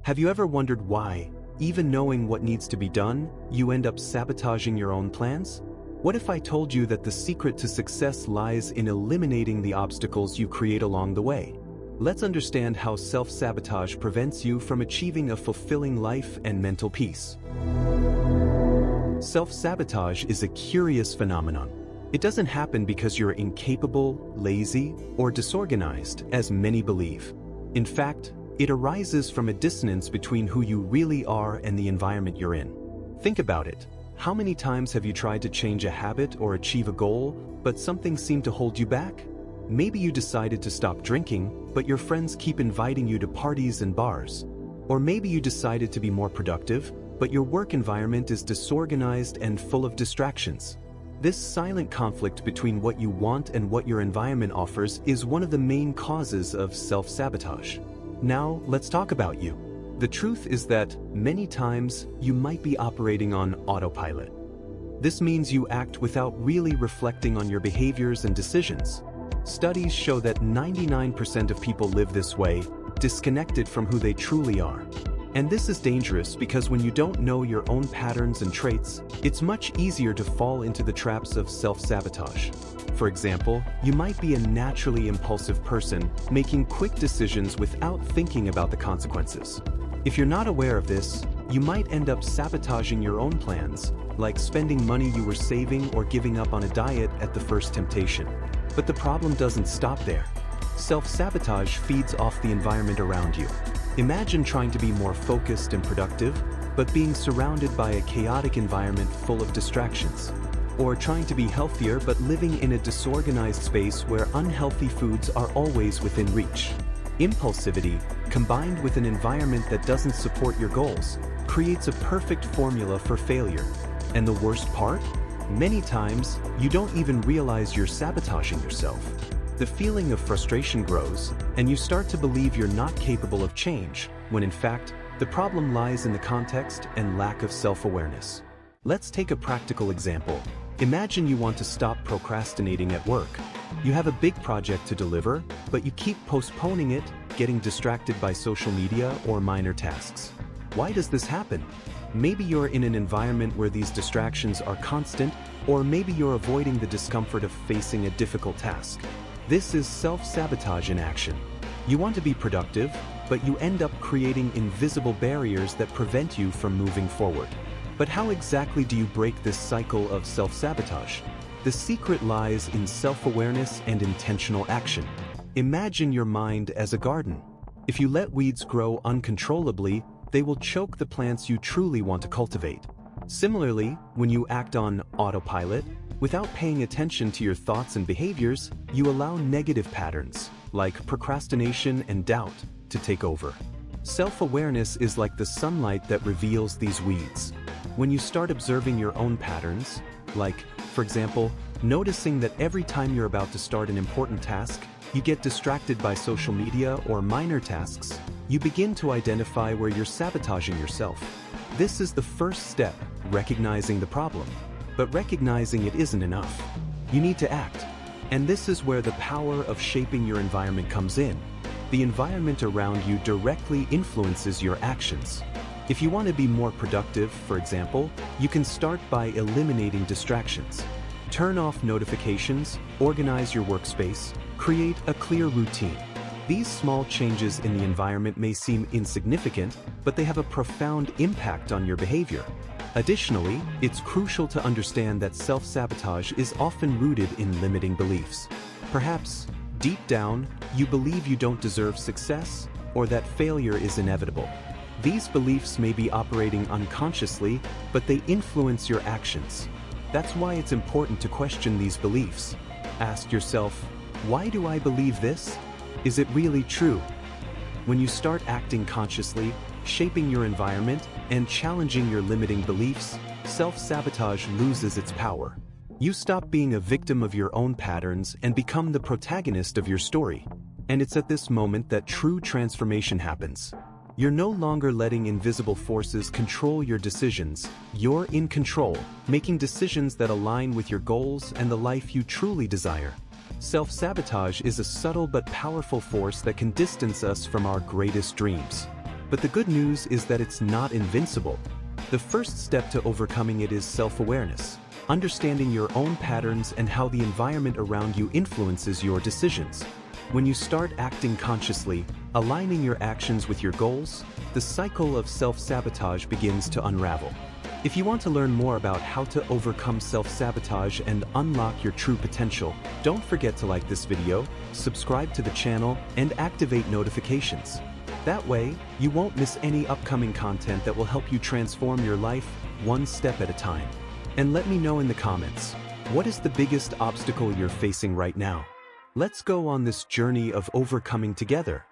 Have you ever wondered why, even knowing what needs to be done, you end up sabotaging your own plans? What if I told you that the secret to success lies in eliminating the obstacles you create along the way? Let's understand how self-sabotage prevents you from achieving a fulfilling life and mental peace. Self-sabotage is a curious phenomenon. It doesn't happen because you're incapable, lazy, or disorganized, as many believe. In fact, it arises from a dissonance between who you really are and the environment you're in. Think about it. How many times have you tried to change a habit or achieve a goal, but something seemed to hold you back? Maybe you decided to stop drinking, but your friends keep inviting you to parties and bars. Or maybe you decided to be more productive, but your work environment is disorganized and full of distractions. This silent conflict between what you want and what your environment offers is one of the main causes of self-sabotage. Now, let's talk about you. The truth is that, many times, you might be operating on autopilot. This means you act without really reflecting on your behaviors and decisions. Studies show that 99% of people live this way, disconnected from who they truly are. And this is dangerous because when you don't know your own patterns and traits, it's much easier to fall into the traps of self-sabotage. For example, you might be a naturally impulsive person, making quick decisions without thinking about the consequences. If you're not aware of this, you might end up sabotaging your own plans, like spending money you were saving or giving up on a diet at the first temptation. But the problem doesn't stop there. Self-sabotage feeds off the environment around you. Imagine trying to be more focused and productive, but being surrounded by a chaotic environment full of distractions. Or trying to be healthier but living in a disorganized space where unhealthy foods are always within reach. Impulsivity, combined with an environment that doesn't support your goals, creates a perfect formula for failure. And the worst part? Many times, you don't even realize you're sabotaging yourself. The feeling of frustration grows, and you start to believe you're not capable of change, when in fact, the problem lies in the context and lack of self-awareness. Let's take a practical example. Imagine you want to stop procrastinating at work. You have a big project to deliver, but you keep postponing it, getting distracted by social media or minor tasks. Why does this happen? Maybe you're in an environment where these distractions are constant, or maybe you're avoiding the discomfort of facing a difficult task. This is self-sabotage in action. You want to be productive, but you end up creating invisible barriers that prevent you from moving forward. But how exactly do you break this cycle of self-sabotage? The secret lies in self-awareness and intentional action. Imagine your mind as a garden. If you let weeds grow uncontrollably, they will choke the plants you truly want to cultivate. Similarly, when you act on autopilot, without paying attention to your thoughts and behaviors, you allow negative patterns, like procrastination and doubt, to take over. Self-awareness is like the sunlight that reveals these weeds. When you start observing your own patterns, like, for example, noticing that every time you're about to start an important task, you get distracted by social media or minor tasks, you begin to identify where you're sabotaging yourself. This is the first step, recognizing the problem. But recognizing it isn't enough. You need to act. And this is where the power of shaping your environment comes in. The environment around you directly influences your actions. If you want to be more productive, for example, you can start by eliminating distractions. Turn off notifications, organize your workspace, create a clear routine. These small changes in the environment may seem insignificant, but they have a profound impact on your behavior. Additionally, it's crucial to understand that self-sabotage is often rooted in limiting beliefs. Perhaps, deep down, you believe you don't deserve success, or that failure is inevitable. These beliefs may be operating unconsciously, but they influence your actions. That's why it's important to question these beliefs. Ask yourself, why do I believe this? Is it really true? When you start acting consciously, shaping your environment, and challenging your limiting beliefs, self-sabotage loses its power. You stop being a victim of your own patterns and become the protagonist of your story. And it's at this moment that true transformation happens. You're no longer letting invisible forces control your decisions. You're in control, making decisions that align with your goals and the life you truly desire. Self-sabotage is a subtle but powerful force that can distance us from our greatest dreams. But the good news is that it's not invincible. The first step to overcoming it is self-awareness, understanding your own patterns and how the environment around you influences your decisions. When you start acting consciously, aligning your actions with your goals, the cycle of self-sabotage begins to unravel. If you want to learn more about how to overcome self-sabotage and unlock your true potential, don't forget to like this video, subscribe to the channel, and activate notifications. That way, you won't miss any upcoming content that will help you transform your life one step at a time. And let me know in the comments, what is the biggest obstacle you're facing right now? Let's go on this journey of overcoming together.